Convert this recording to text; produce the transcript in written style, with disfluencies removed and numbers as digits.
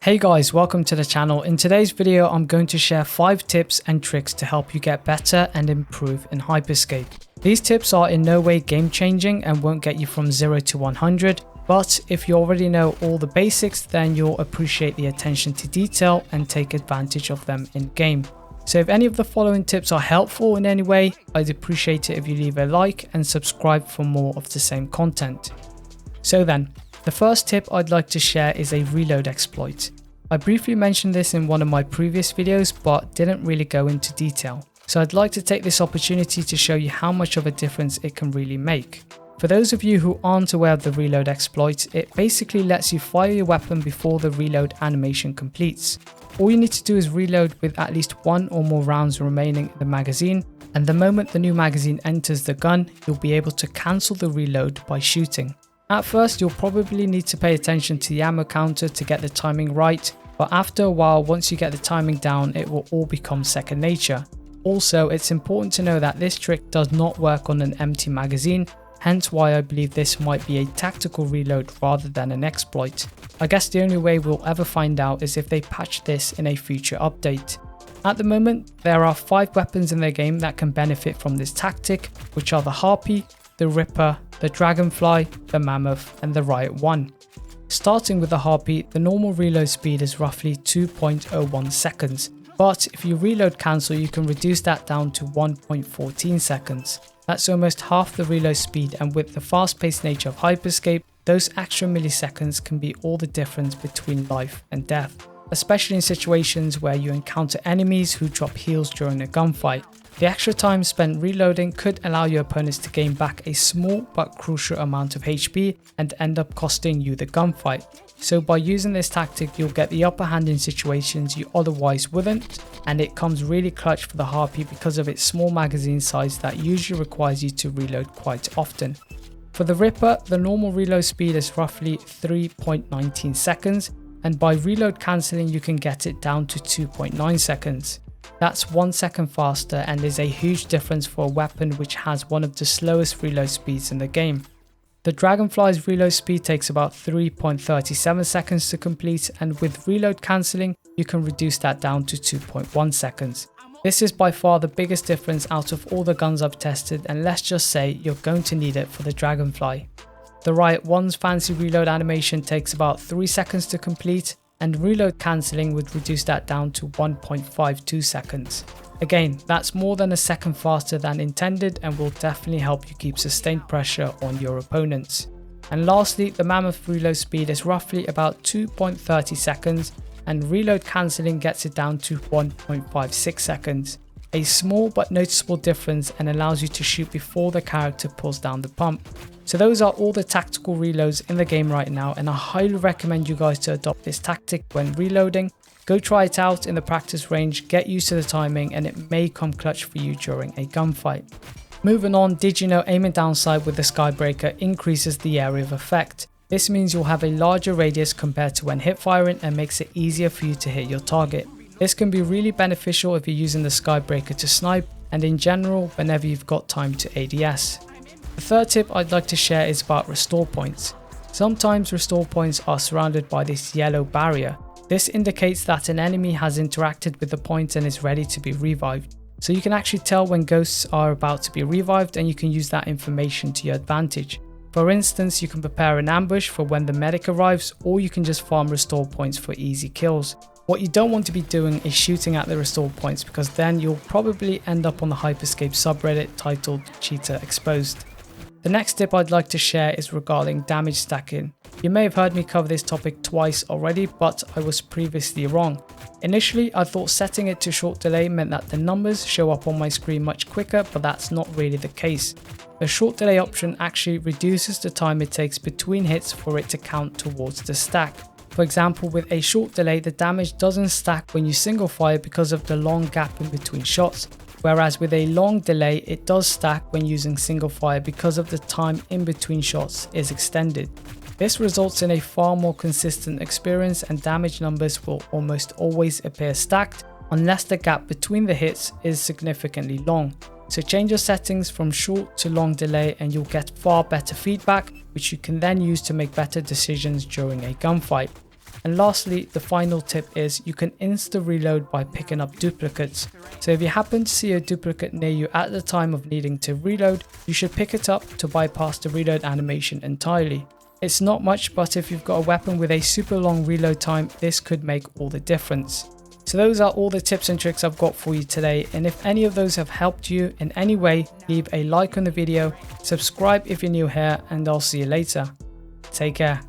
Hey guys, welcome to the channel. In today's video, I'm going to share 5 tips and tricks to help you get better and improve in Hyperscape. These tips are in no way game changing and won't get you from 0 to 100, but if you already know all the basics, then you'll appreciate the attention to detail and take advantage of them in game. So if any of the following tips are helpful in any way, I'd appreciate it if you leave a like and subscribe for more of the same content. So then, the first tip I'd like to share is a reload exploit. I briefly mentioned this in one of my previous videos but didn't really go into detail. So I'd like to take this opportunity to show you how much of a difference it can really make. For those of you who aren't aware of the reload exploit, it basically lets you fire your weapon before the reload animation completes. All you need to do is reload with at least 1 or more rounds remaining in the magazine, and the moment the new magazine enters the gun, you'll be able to cancel the reload by shooting. At first, you'll probably need to pay attention to the ammo counter to get the timing right, but after a while, once you get the timing down, it will all become second nature. Also, it's important to know that this trick does not work on an empty magazine, hence why I believe this might be a tactical reload rather than an exploit. I guess the only way we'll ever find out is if they patch this in a future update. At the moment, there are 5 weapons in the game that can benefit from this tactic, which are the Harpy, the Ripper, the Dragonfly, the Mammoth, and the Riot 1. Starting with the Harpy, the normal reload speed is roughly 2.01 seconds, but if you reload cancel, you can reduce that down to 1.14 seconds. That's almost half the reload speed, and with the fast-paced nature of Hyperscape, those extra milliseconds can be all the difference between life and death, especially in situations where you encounter enemies who drop heals during a gunfight. The extra time spent reloading could allow your opponents to gain back a small but crucial amount of HP and end up costing you the gunfight. So by using this tactic, you'll get the upper hand in situations you otherwise wouldn't, and it comes really clutch for the Harpy because of its small magazine size that usually requires you to reload quite often. For the Ripper, the normal reload speed is roughly 3.19 seconds, and by reload cancelling you can get it down to 2.9 seconds. That's 1 second faster and is a huge difference for a weapon which has one of the slowest reload speeds in the game. The Dragonfly's reload speed takes about 3.37 seconds to complete, and with reload cancelling you can reduce that down to 2.1 seconds. This is by far the biggest difference out of all the guns I've tested, and let's just say you're going to need it for the Dragonfly. The Riot 1's fancy reload animation takes about 3 seconds to complete, and reload cancelling would reduce that down to 1.52 seconds. Again, that's more than a second faster than intended and will definitely help you keep sustained pressure on your opponents. And lastly, the Mammoth reload speed is roughly about 2.30 seconds, and reload cancelling gets it down to 1.56 seconds. A small but noticeable difference, and allows you to shoot before the character pulls down the pump. So those are all the tactical reloads in the game right now, and I highly recommend you guys to adopt this tactic when reloading. Go try it out in the practice range, get used to the timing, and it may come clutch for you during a gunfight. Moving on, did you know aiming downside with the Skybreaker increases the area of effect? This means you'll have a larger radius compared to when hip firing and makes it easier for you to hit your target. This can be really beneficial if you're using the Skybreaker to snipe, and in general whenever you've got time to ADS. The third tip I'd like to share is about restore points. Sometimes restore points are surrounded by this yellow barrier. This indicates that an enemy has interacted with the point and is ready to be revived. So you can actually tell when ghosts are about to be revived, and you can use that information to your advantage. For instance, you can prepare an ambush for when the medic arrives, or you can just farm restore points for easy kills. What you don't want to be doing is shooting at the restore points, because then you'll probably end up on the Hyperscape subreddit titled Cheater Exposed. The next tip I'd like to share is regarding damage stacking. You may have heard me cover this topic twice already, but I was previously wrong. Initially, I thought setting it to short delay meant that the numbers show up on my screen much quicker, but that's not really the case. The short delay option actually reduces the time it takes between hits for it to count towards the stack. For example, with a short delay, the damage doesn't stack when you single fire because of the long gap in between shots, whereas with a long delay it does stack when using single fire because of the time in between shots is extended. This results in a far more consistent experience, and damage numbers will almost always appear stacked unless the gap between the hits is significantly long. So change your settings from short to long delay and you'll get far better feedback, which you can then use to make better decisions during a gunfight. And lastly, the final tip is you can Insta Reload by picking up duplicates. So if you happen to see a duplicate near you at the time of needing to reload, you should pick it up to bypass the reload animation entirely. It's not much, but if you've got a weapon with a super long reload time, this could make all the difference. So those are all the tips and tricks I've got for you today, and if any of those have helped you in any way, leave a like on the video, subscribe if you're new here, and I'll see you later. Take care.